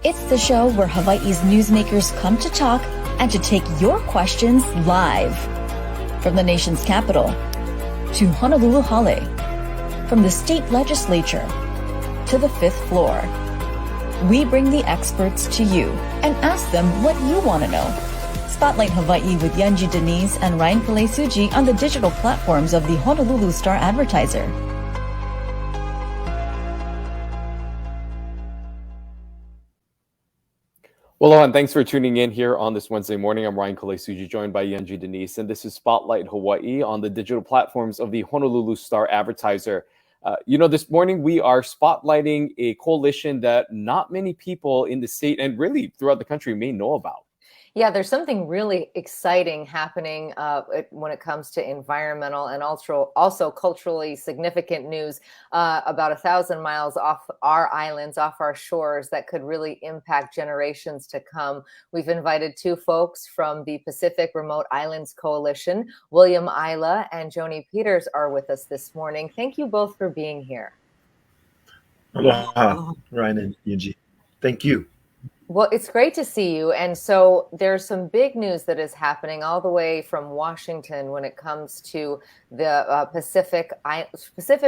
It's the show where Hawaii's newsmakers come to talk and to take your questions live. From the nation's capital to Honolulu Hale, from the state legislature to the fifth floor. We bring the experts to you and ask them what you want to know. Spotlight Hawaii with Yanji Denise and Ryan Kalesuji on the digital platforms of the Honolulu Star-Advertiser. Well, hello, and thanks for tuning in here on this Wednesday morning. I'm Ryan Kalesuji, joined by Yanji Denise, and this is Spotlight Hawaii on the digital platforms of the Honolulu Star-Advertiser. This morning we are spotlighting a coalition that not many people in the state and really throughout the country may know about. Yeah, there's something really exciting happening when it comes to environmental and also culturally significant news about 1,000 miles off our islands, off our shores, that could really impact generations to come. We've invited two folks from the Pacific Remote Islands Coalition. William Aila and Jonee Peters are with us this morning. Thank you both for being here. Aloha, Ryan and Yuji. Thank you. Well, it's great to see you. And so there's some big news that is happening all the way from Washington when it comes to the Pacific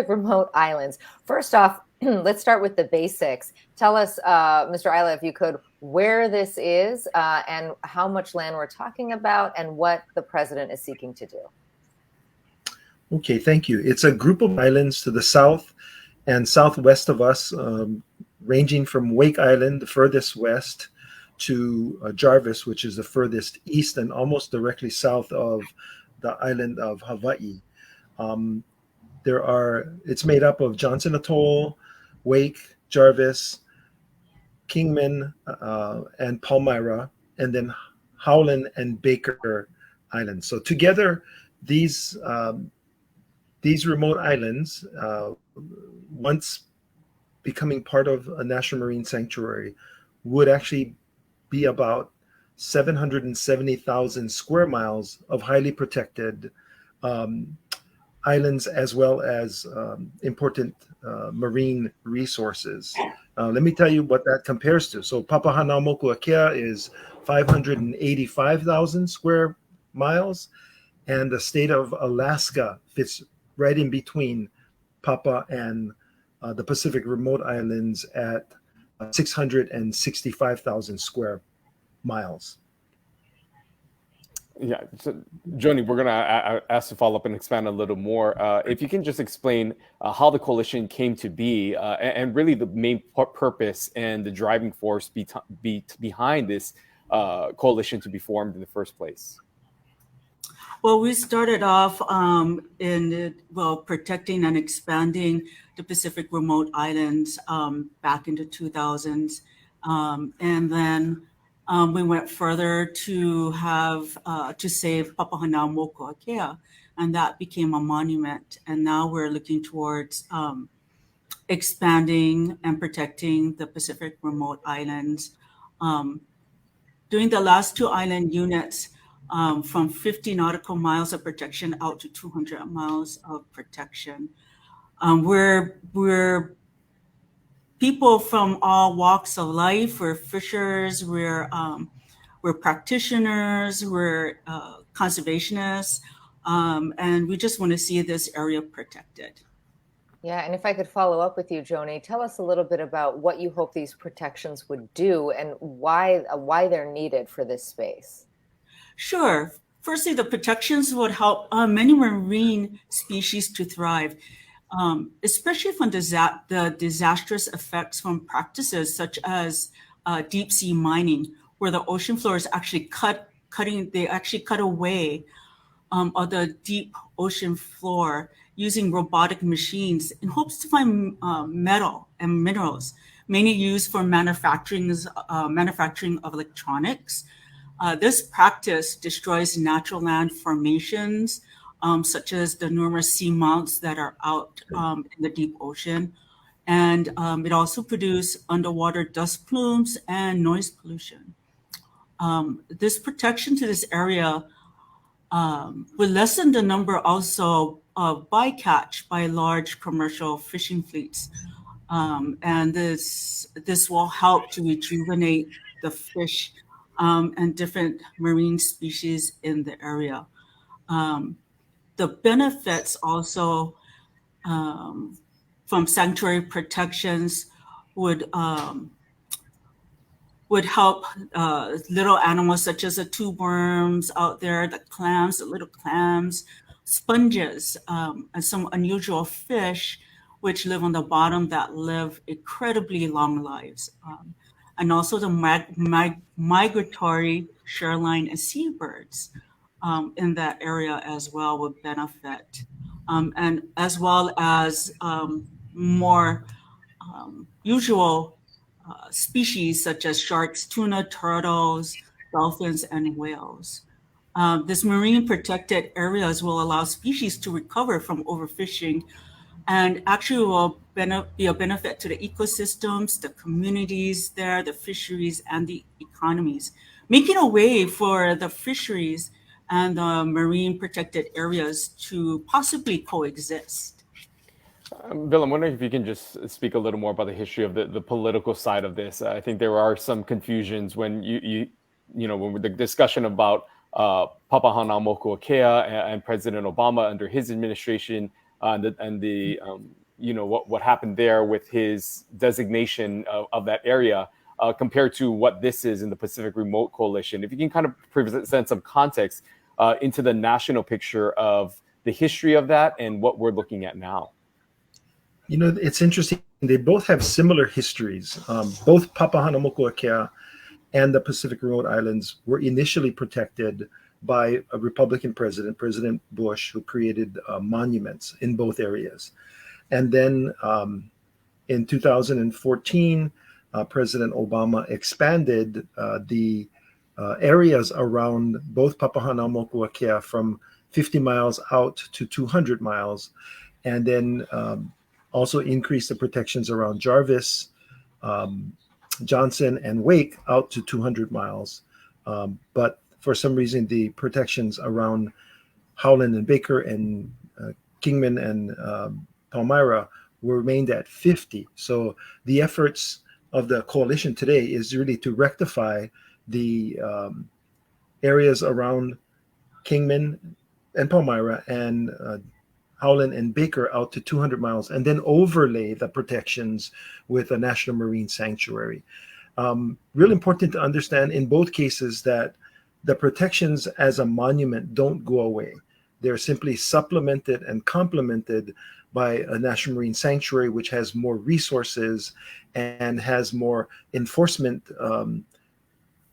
Remote Islands. First off, let's start with the basics. Tell us, Mr. Aila, if you could, where this is and how much land we're talking about and what the president is seeking to do. Okay, thank you. It's a group of islands to the south and southwest of us, ranging from Wake Island, the furthest west, to Jarvis, which is the furthest east and almost directly south of the island of Hawaii. It's made up of Johnson Atoll, Wake, Jarvis, Kingman, and Palmyra, and then Howland and Baker Islands. So together, these remote islands, once becoming part of a national marine sanctuary, would actually be about 770,000 square miles of highly protected islands, as well as important marine resources. Let me tell you what that compares to. So Papahanaumokuakea is 585,000 square miles, and the state of Alaska fits right in between Papa and the Pacific Remote Islands at 665,000 square miles. Yeah, so Jonee, we're going to ask to follow up and expand a little more. If you can just explain how the coalition came to be and really the main purpose and the driving force behind this coalition to be formed in the first place. Well, we started off protecting and expanding the Pacific Remote Islands back into 2000s. And then we went further to save Papahanaumokuakea, and that became a monument. And now we're looking towards expanding and protecting the Pacific Remote Islands. Doing the last two island units, from 50 nautical miles of protection out to 200 miles of protection. We're people from all walks of life. We're fishers, we're practitioners, we're conservationists, and we just want to see this area protected. Yeah, and if I could follow up with you, Jonee, tell us a little bit about what you hope these protections would do and why they're needed for this space. Sure. Firstly, the protections would help many marine species to thrive, especially from the disastrous effects from practices such as deep sea mining, where the ocean floor is actually cut away of the deep ocean floor using robotic machines in hopes to find metal and minerals, mainly used for manufacturing of electronics. This practice destroys natural land formations, such as the numerous seamounts that are out in the deep ocean. And it also produces underwater dust plumes and noise pollution. This protection to this area would lessen the number also of bycatch by large commercial fishing fleets. And this will help to rejuvenate the fish and different marine species in the area. The benefits also from sanctuary protections would help little animals such as the tube worms out there, the clams, the little clams, sponges, and some unusual fish which live on the bottom that live incredibly long lives. And also the migratory shoreline and seabirds in that area as well would benefit. And as well as more usual species such as sharks, tuna, turtles, dolphins, and whales. These marine protected areas will allow species to recover from overfishing and actually will be a benefit to the ecosystems, the communities there, the fisheries, and the economies, making a way for the fisheries and the marine protected areas to possibly coexist. Bill, I'm wondering if you can just speak a little more about the history of the political side of this. I think there are some confusions when when the discussion about Papahanaumokuakea and President Obama under his administration and the what happened there with his designation of that area compared to what this is in the Pacific Remote Coalition. If you can kind of present some context into the national picture of the history of that and what we're looking at now. It's interesting. They both have similar histories. Both Papahanaumokuakea and the Pacific Remote Islands were initially protected by a Republican president, President Bush, who created monuments in both areas. And then in 2014, President Obama expanded the areas around both Papahanaumokuakea from 50 miles out to 200 miles, and then also increased the protections around Jarvis, Johnson, and Wake out to 200 miles. But for some reason, the protections around Howland and Baker and Kingman and Palmyra remained at 50. So the efforts of the coalition today is really to rectify the areas around Kingman and Palmyra and Howland and Baker out to 200 miles, and then overlay the protections with a national marine sanctuary. Really important to understand in both cases that the protections as a monument don't go away. They're simply supplemented and complemented by a national marine sanctuary, which has more resources and has more enforcement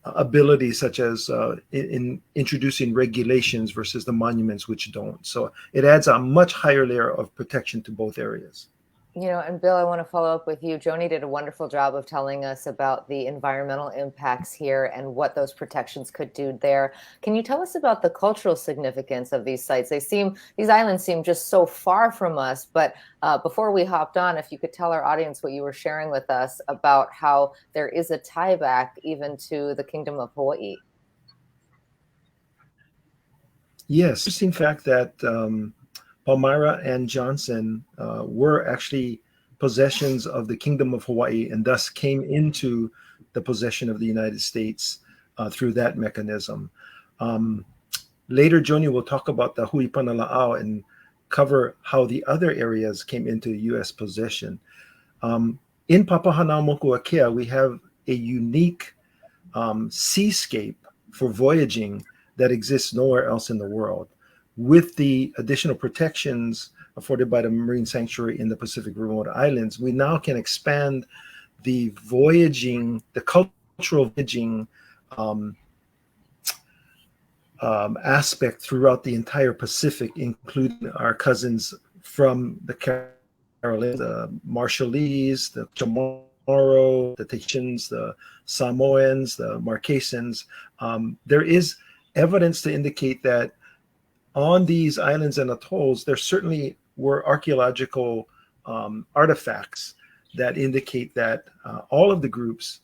abilities, such as in introducing regulations versus the monuments, which don't. So it adds a much higher layer of protection to both areas. And Bill, I want to follow up with you. Jonee did a wonderful job of telling us about the environmental impacts here and what those protections could do there. Can you tell us about the cultural significance of these sites? These islands seem just so far from us, but before we hopped on, if you could tell our audience what you were sharing with us about how there is a tie back even to the Kingdom of Hawaii. Yes, interesting fact that Palmyra and Johnson were actually possessions of the Kingdom of Hawaii and thus came into the possession of the United States through that mechanism. Later, Jonee will talk about the Hui Panala'au and cover how the other areas came into U.S. possession. In Papahanaumokuakea, we have a unique seascape for voyaging that exists nowhere else in the world. With the additional protections afforded by the Marine Sanctuary in the Pacific Remote Islands, we now can expand the voyaging, the cultural voyaging aspect throughout the entire Pacific, including our cousins from the Carolines, the Marshallese, the Chamorro, the Tahitians, the Samoans, the Marquesans. There is evidence to indicate that on these islands and atolls, there certainly were archaeological artifacts that indicate that all of the groups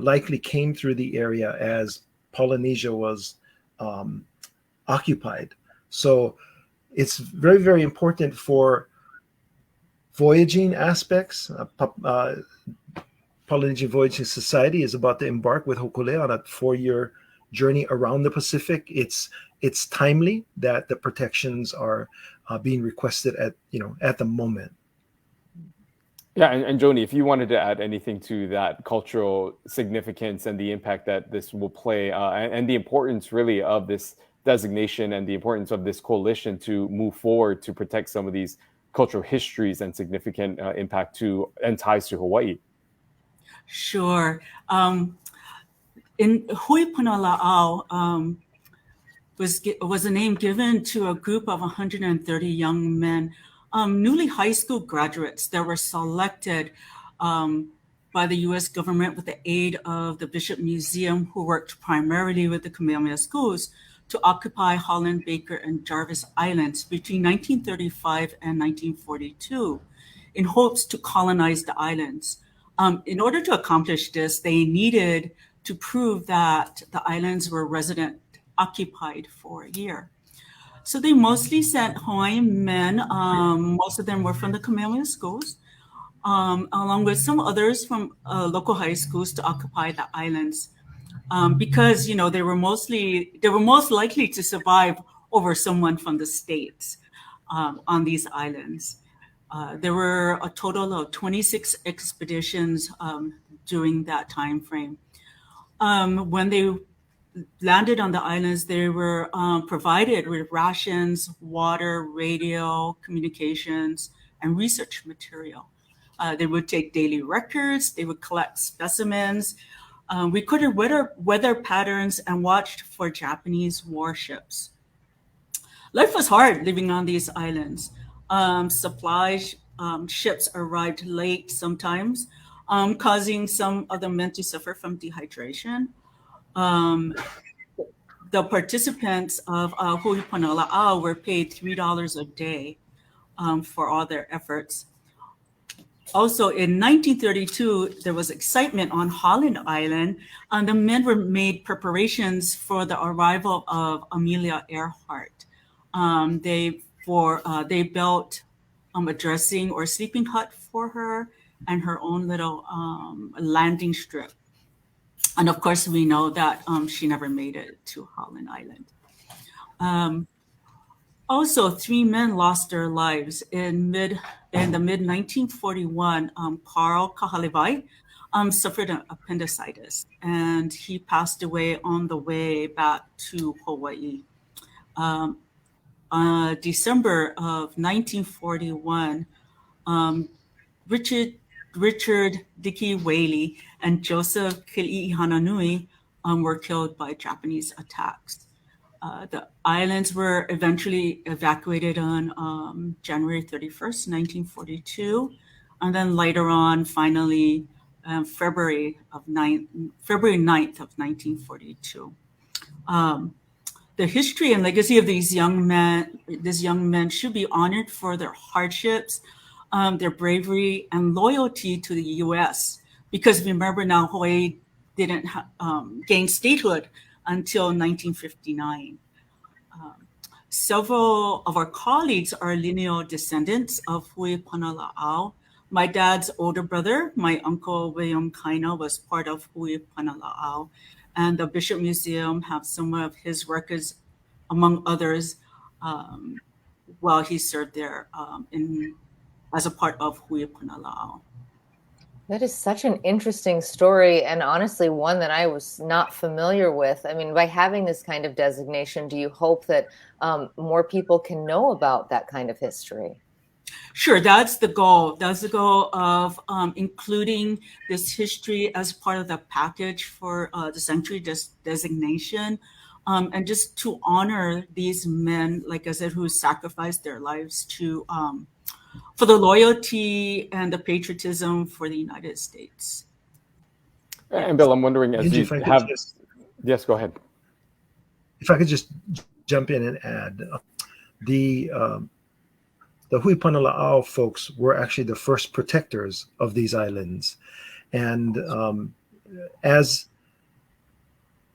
likely came through the area as Polynesia was occupied. So it's very, very important for voyaging aspects. Polynesian Voyaging Society is about to embark with Hokule on a 4-year journey around the Pacific. It's timely that the protections are being requested at the moment. Yeah, and Jonee, if you wanted to add anything to that cultural significance and the impact that this will play, and the importance really of this designation and the importance of this coalition to move forward to protect some of these cultural histories and significant impact to and ties to Hawaii. Sure. In Hui Punala'au was a name given to a group of 130 young men, newly high school graduates that were selected by the U.S. government with the aid of the Bishop Museum, who worked primarily with the Kamehameha schools, to occupy Holland, Baker, and Jarvis Islands between 1935 and 1942 in hopes to colonize the islands. In order to accomplish this, they needed to prove that the islands were resident occupied for a year. So they mostly sent Hawaiian men, most of them were from the Kamehameha schools, along with some others from local high schools to occupy the islands. Because they were most likely to survive over someone from the States on these islands. There were a total of 26 expeditions during that time frame. When they landed on the islands, they were provided with rations, water, radio, communications, and research material. They would take daily records, they would collect specimens, recorded weather patterns, and watched for Japanese warships. Life was hard living on these islands. Supply ships arrived late sometimes, causing some of the men to suffer from dehydration. The participants of Hui Punala'au were paid $3 a day for all their efforts. Also, in 1932, there was excitement on Holland Island, and the men were made preparations for the arrival of Amelia Earhart. They built a dressing or sleeping hut for her and her own little landing strip. And of course, we know that she never made it to Holland Island. Also, 3 men lost their lives in the mid 1941. Carl Kahalivai suffered an appendicitis, and he passed away on the way back to Hawaii. December of 1941, Richard Dickey Whaley and Joseph Kili'i Hananui were killed by Japanese attacks. The islands were eventually evacuated on January 31st, 1942, and then later on, finally, February 9th of 1942. The history and legacy of these young men should be honored for their hardships, their bravery, and loyalty to the U.S. Because remember now, Hawaii didn't gain statehood until 1959. Several of our colleagues are lineal descendants of Hui Punala'au. My dad's older brother, my uncle William Kaina, was part of Hui Punala'au, and the Bishop Museum have some of his records, among others, while he served there as a part of Hui Punala'au. That is such an interesting story, and honestly, one that I was not familiar with. I mean, by having this kind of designation, do you hope that more people can know about that kind of history? Sure, that's the goal. That's the goal of including this history as part of the package for the sanctuary designation, and just to honor these men, like I said, who sacrificed their lives for the loyalty and the patriotism for the United States. And Bill, I'm wondering, as you have... Yes, go ahead. If I could just jump in and add, the Hui Punala'au folks were actually the first protectors of these islands. And as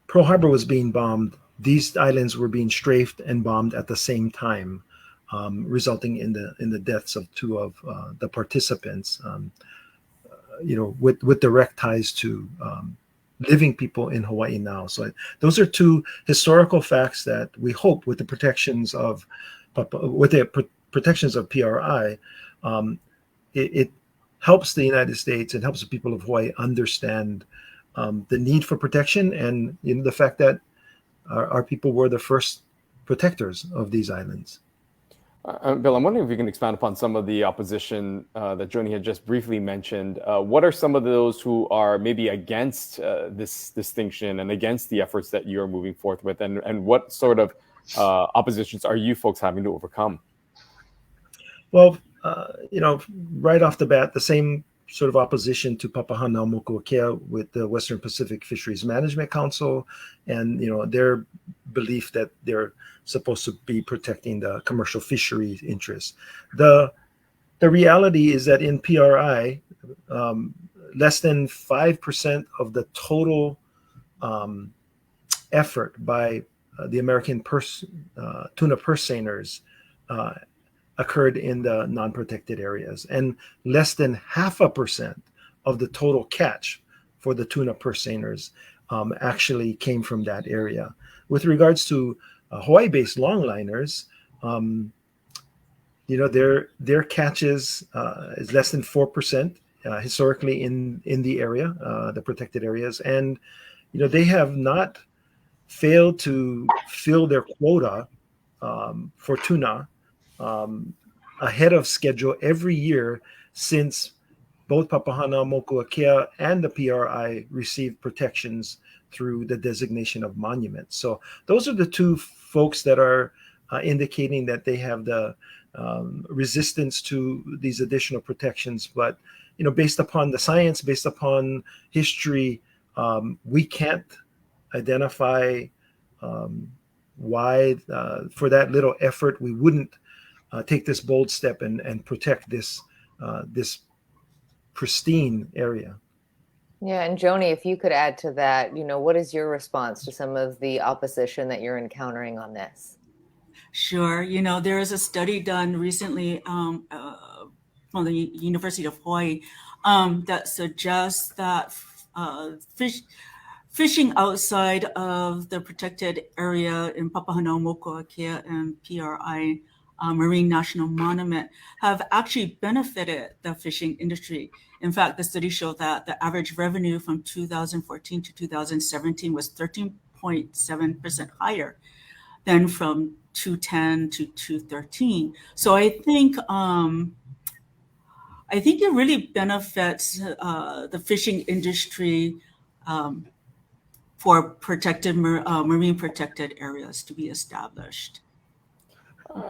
Pearl Harbor was being bombed, these islands were being strafed and bombed at the same time. resulting in the deaths of two of the participants. With direct ties to living people in Hawaii now. So those are two historical facts that we hope, with the protections of PRI, it helps the United States and helps the people of Hawaii understand the need for protection, and the fact that our people were the first protectors of these islands. Bill, I'm wondering if you can expand upon some of the opposition that Jonee had just briefly mentioned. What are some of those who are maybe against this distinction and against the efforts that you're moving forth with, and what sort of oppositions are you folks having to overcome? Well, right off the bat, the same sort of opposition to Papahanaumokuakea with the Western Pacific Fisheries Management Council, and their belief that they're supposed to be protecting the commercial fishery interests. The reality is that in PRI, less than 5% of the total effort by the American tuna purse seiners occurred in the non-protected areas, and less than 0.5% of the total catch for the tuna purse seiners actually came from that area. With regards to Hawaii-based longliners, their catches is less than 4% historically in the area, the protected areas, and they have not failed to fill their quota for tuna ahead of schedule every year since both Papahanaumokuakea and the PRI received protections through the designation of monuments. So those are the two folks that are indicating that they have the resistance to these additional protections. But based upon the science, based upon history, we can't identify why for that little effort we wouldn't take this bold step and protect this pristine area. Yeah, and Jonee, if you could add to that, what is your response to some of the opposition that you're encountering on this? Sure. There is a study done recently from the University of Hawaii that suggests that fishing outside of the protected area in Papahanaumokuakea and PRI Marine National Monument have actually benefited the fishing industry. In fact, the study showed that the average revenue from 2014 to 2017 was 13.7% higher than from 2010 to 2013. So I think it really benefits the fishing industry for protected marine protected areas to be established.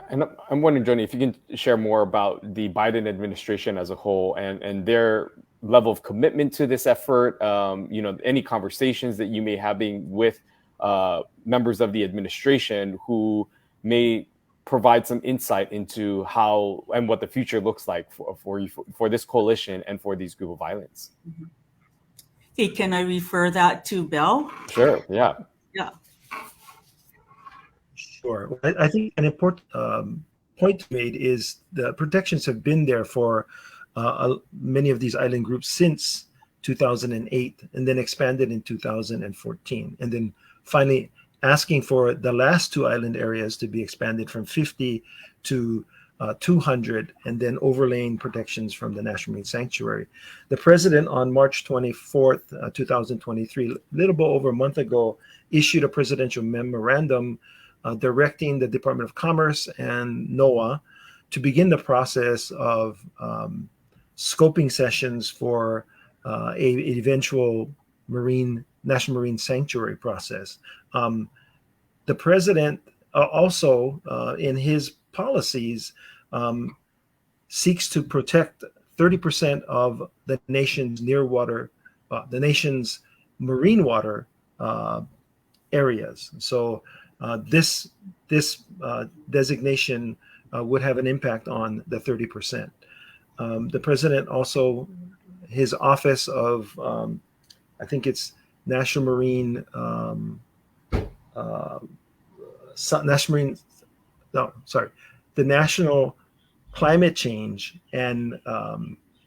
And I'm wondering, Jonee, if you can share more about the Biden administration as a whole and their level of commitment to this effort. Any conversations that you may have with members of the administration who may provide some insight into how and what the future looks like for this coalition and for these group of islands. Mm-hmm. Hey, can I refer that to Bill? Sure. Yeah. Yeah. Sure. I think an important point made is the protections have been there for many of these island groups since 2008, and then expanded in 2014, and then finally asking for the last two island areas to be expanded from 50 to 200, and then overlaying protections from the National Marine Sanctuary. The president on March 24th, 2023, a little bit over a month ago, issued a presidential memorandum directing the Department of Commerce and NOAA to begin the process of scoping sessions for a eventual National Marine Sanctuary process. The president also, in his policies, seeks to protect 30% of the nation's the nation's marine water areas. So this designation would have an impact on the 30%. The president also, his office of, I think it's National Marine, the National Climate Change and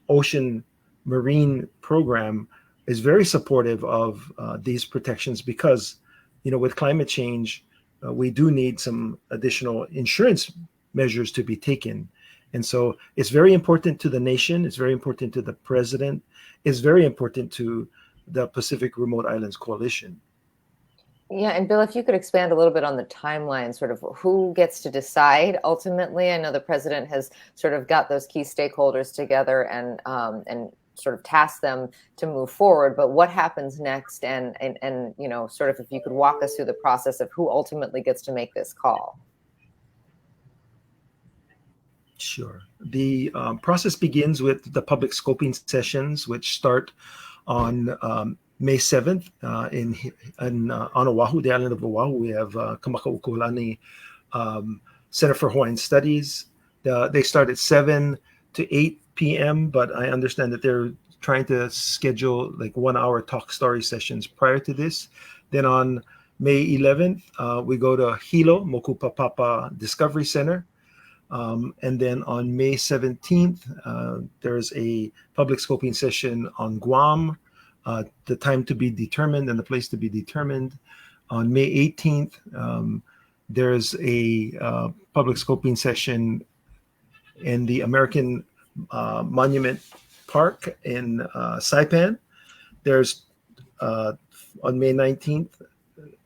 Ocean Marine Program is very supportive of these protections because, with climate change, we do need some additional insurance measures to be taken. And so it's very important to the nation. It's very important to the president. It's very important to the Pacific Remote Islands Coalition. Yeah, and Bill, if you could expand a little bit on the timeline, sort of who gets to decide ultimately. I know the president has sort of got those key stakeholders together and sort of tasked them to move forward. But what happens next? And sort of if you could walk us through the process of who ultimately gets to make this call. Sure. The process begins with the public scoping sessions, which start on May 7th on Oahu, the island of Oahu. We have Kamakaukulani Center for Hawaiian Studies. They start at 7 to 8 p.m., but I understand that they're trying to schedule like 1-hour talk story sessions prior to this. Then on May 11th, we go to Hilo, Mokupapapa Discovery Center. And then on May 17th, there's a public scoping session on Guam, the time to be determined and the place to be determined. On May 18th, there's a public scoping session in the American Monument Park in Saipan. There's on May 19th,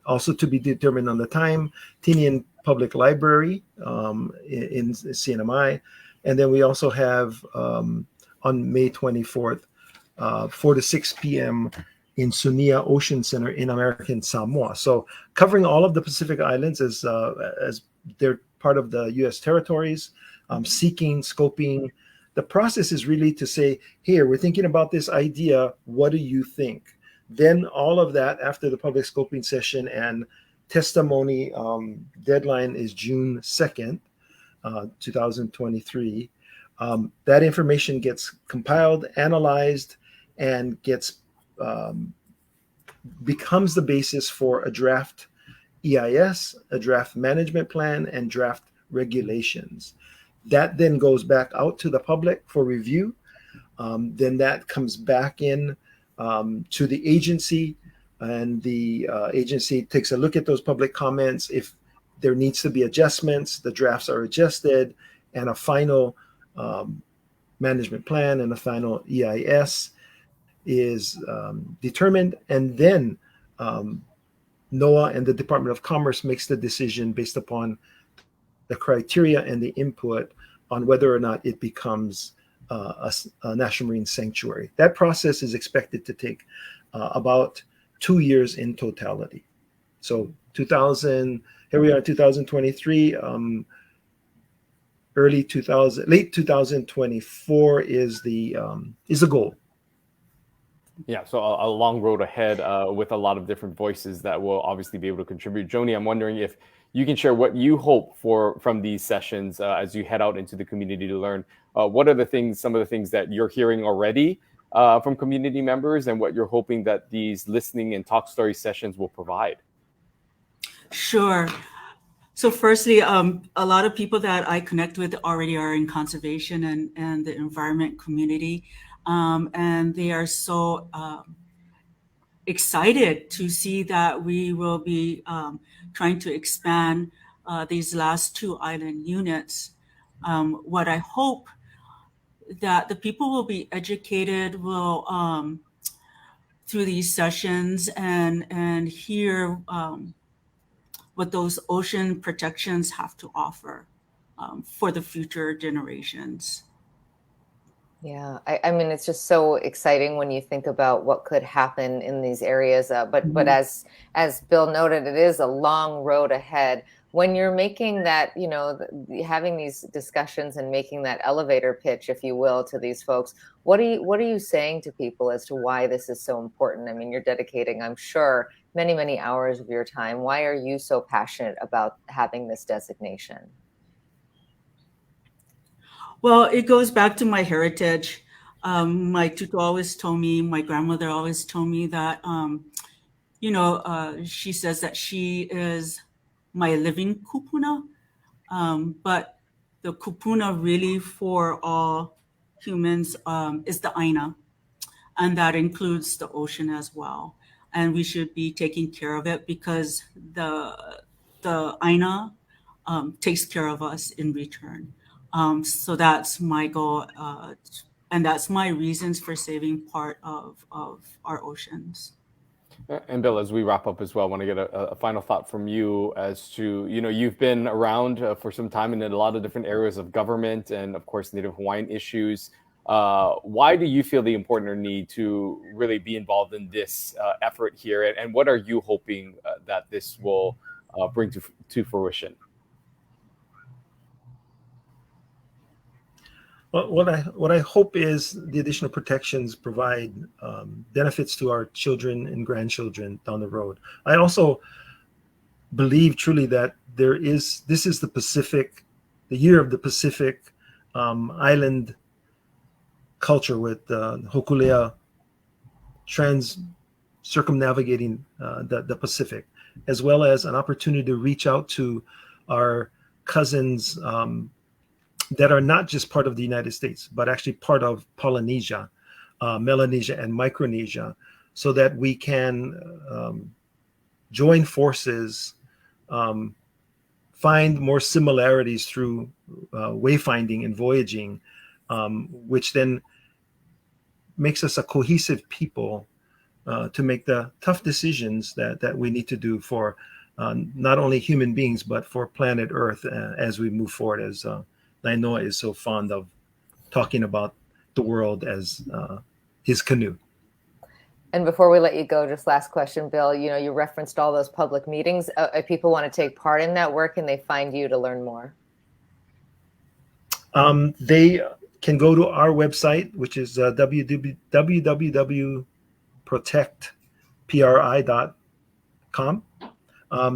also to be determined on the time, Tinian Public Library in CNMI. And then we also have on May 24th, 4 to 6 p.m. in Sunia Ocean Center in American Samoa. So covering all of the Pacific Islands as they're part of the U.S. territories, seeking, scoping. The process is really to say, here, we're thinking about this idea. What do you think? Then all of that after the public scoping session and testimony deadline is June 2nd, 2023. That information gets compiled, analyzed, and becomes the basis for a draft EIS, a draft management plan, and draft regulations. That then goes back out to the public for review. Then that comes back in to the agency, and the agency takes a look at those public comments. If there needs to be adjustments, the drafts are adjusted, and a final management plan and a final EIS is determined. And then NOAA and the Department of Commerce makes the decision based upon the criteria and the input on whether or not it becomes a national marine sanctuary. That process is expected to take about 2 years in totality. So here we are in 2023, late 2024 is the goal. Yeah, so a long road ahead with a lot of different voices that will obviously be able to contribute. Jonee, I'm wondering if you can share what you hope for from these sessions as you head out into the community to learn. What are some of the things that you're hearing already from community members, and what you're hoping that these listening and talk story sessions will provide? Sure. So firstly, a lot of people that I connect with already are in conservation and the environment community. And they are so excited to see that we will be trying to expand these last 2 island units. What I hope that the people will be educated through these sessions and hear what those ocean protections have to offer for the future generations. Yeah, I mean, it's just so exciting when you think about what could happen in these areas. But as Bill noted, it is a long road ahead. When you're making that, having these discussions and making that elevator pitch, if you will, to these folks, what are you saying to people as to why this is so important? I mean, you're dedicating, I'm sure, many, many hours of your time. Why are you so passionate about having this designation? Well, it goes back to my heritage. My tutor always told me, my grandmother always told me that, she says that she is my living kupuna. But the kupuna really for all humans is the aina, and that includes the ocean as well. And we should be taking care of it because the aina takes care of us in return. So that's my goal, and that's my reasons for saving part of our oceans. And Bill, as we wrap up as well, I want to get a final thought from you as to, you've been around for some time and in a lot of different areas of government and, of course, Native Hawaiian issues. Why do you feel the important or need to really be involved in this effort here? And what are you hoping that this will bring to fruition? Well, what I hope is the additional protections provide benefits to our children and grandchildren down the road. I also believe truly that this is the Pacific, the year of the Pacific island culture with Hokulea circumnavigating the Pacific, as well as an opportunity to reach out to our cousins that are not just part of the United States, but actually part of Polynesia, Melanesia, and Micronesia, so that we can join forces, find more similarities through wayfinding and voyaging, which then makes us a cohesive people to make the tough decisions that we need to do for not only human beings, but for planet Earth as we move forward, as Nainoa is so fond of talking about the world as his canoe. And before we let you go, just last question, Bill, you referenced all those public meetings. If people want to take part in that work, and they find you to learn more? They can go to our website, which is www.protectpri.com.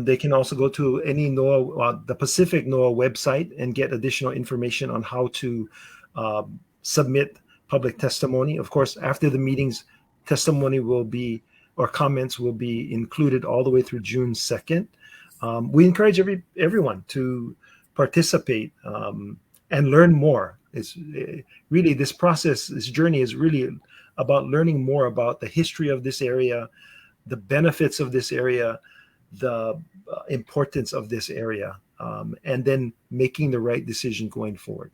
They can also go to any NOAA, the Pacific NOAA website, and get additional information on how to submit public testimony. Of course, after the meetings, testimony or comments will be included all the way through June 2nd. We encourage everyone to participate and learn more. It's really, this journey is really about learning more about the history of this area, the benefits of this area, the importance of this area, and then making the right decision going forward.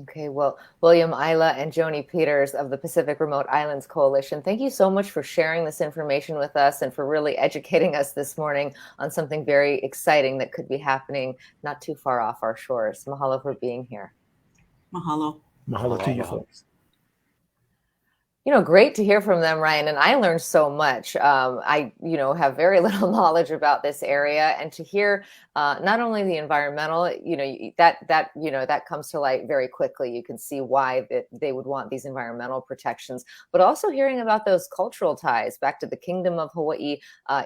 Okay, well, William, Aila, and Jonee Peters of the Pacific Remote Islands Coalition, thank you so much for sharing this information with us and for really educating us this morning on something very exciting that could be happening not too far off our shores. Mahalo for being here. Mahalo. Mahalo to you folks. Great to hear from them, Ryan. And I learned so much. I, have very little knowledge about this area, and to hear not only the environmental, that comes to light very quickly. You can see why they would want these environmental protections, but also hearing about those cultural ties back to the Kingdom of Hawaii,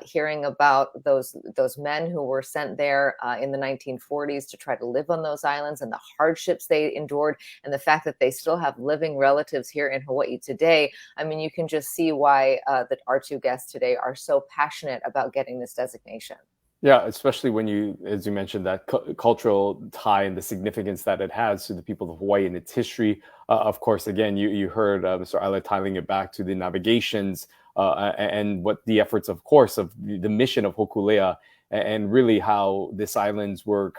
hearing about those men who were sent there in the 1940s to try to live on those islands and the hardships they endured, and the fact that they still have living relatives here in Hawaii today. I mean, you can just see why our two guests today are so passionate about getting this designation. Yeah, especially when as you mentioned, that cultural tie and the significance that it has to the people of Hawaii and its history. Of course, again, you heard Mr. Aila tying it back to the navigations and what the efforts, of course, of the mission of Hokulea, and really how these islands were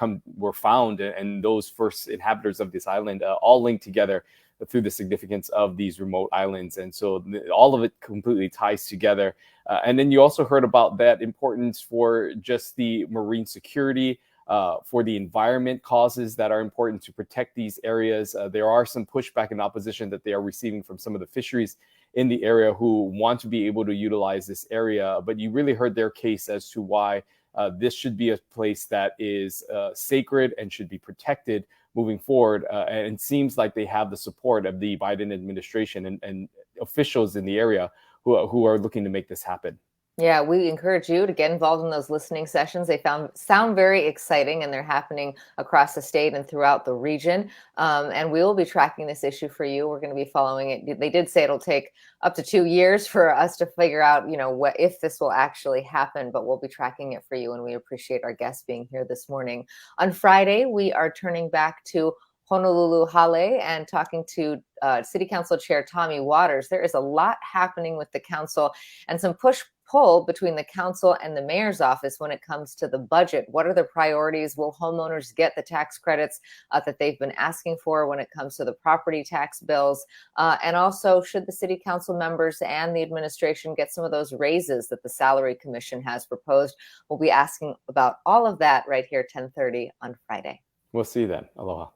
found, and those first inhabitants of this island all linked together through the significance of these remote islands. And so all of it completely ties together. And then you also heard about that importance for just the marine security, for the environment causes that are important to protect these areas. There are some pushback and opposition that they are receiving from some of the fisheries in the area who want to be able to utilize this area. But you really heard their case as to why this should be a place that is sacred and should be protected moving forward. And it seems like they have the support of the Biden administration and officials in the area who are looking to make this happen. Yeah, we encourage you to get involved in those listening sessions. They sound very exciting, and they're happening across the state and throughout the region. And we will be tracking this issue for you. We're going to be following it. They did say it'll take up to 2 years for us to figure out, what if this will actually happen. But we'll be tracking it for you, and we appreciate our guests being here this morning. On Friday, we are turning back to Honolulu Hale and talking to City Council Chair Tommy Waters. There is a lot happening with the council and some push-pull between the council and the mayor's office when it comes to the budget. What are the priorities? Will homeowners get the tax credits that they've been asking for when it comes to the property tax bills? And also, should the city council members and the administration get some of those raises that the Salary Commission has proposed? We'll be asking about all of that right here, 10:30 on Friday. We'll see you then. Aloha.